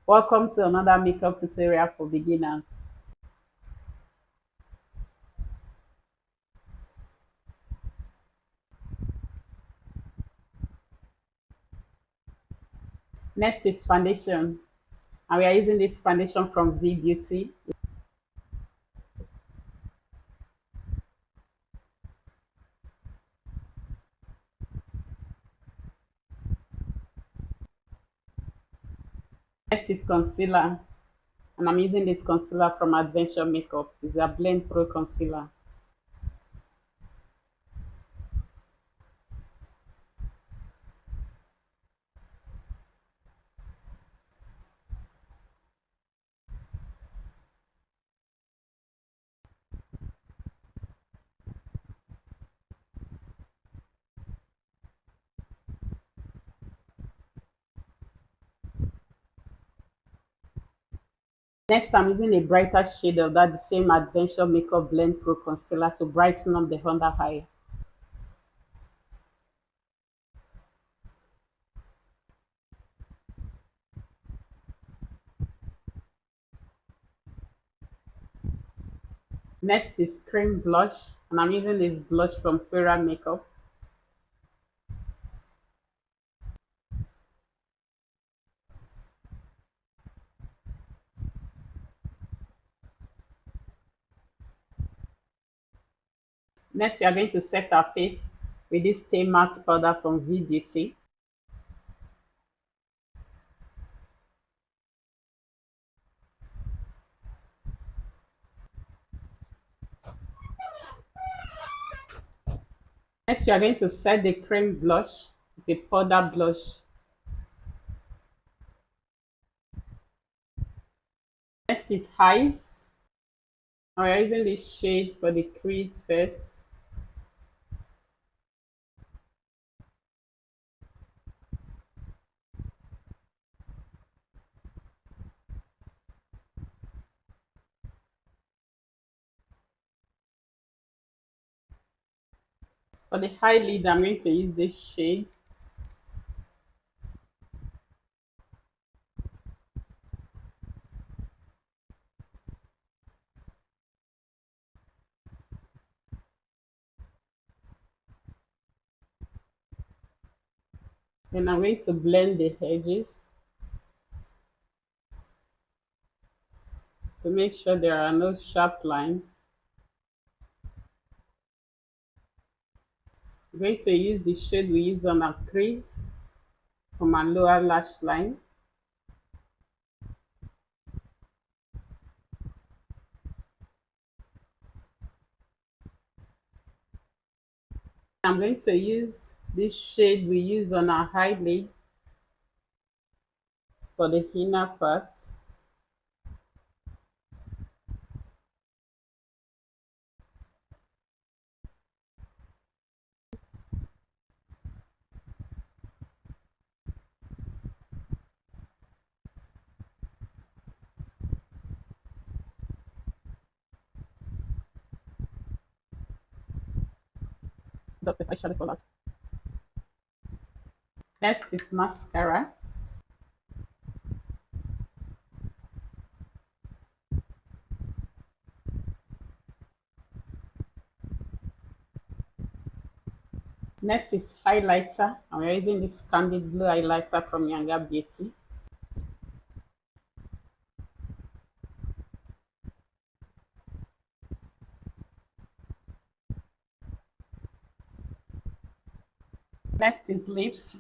Welcome to another makeup tutorial for beginners. Next is foundation, and we are using this foundation from V Beauty. Next is concealer, and I'm using this concealer from Adventure Makeup. It's a Blend Pro concealer. Next, I'm using a brighter shade of that the same Adventure Makeup Blend Pro concealer to brighten up the under eye. Next is cream blush, and I'm using this blush from Farah Makeup. Next, we are going to set our face with this Stay Matte powder from V Beauty. Next, you are going to set the cream blush with a powder blush. Next is eyes. Now we are using this shade for the crease first. For the eyelid, I'm going to use this shade. Then I'm going to blend the edges to make sure there are no sharp lines. I'm going to use the shade we use on our crease from our lower lash line. I'm going to use this shade we use on our eyelid for the inner parts. Just the eyeshadow for that. Next is mascara. Next is highlighter. I'm using this Candid Blue highlighter from Younger Beauty. Next is lips.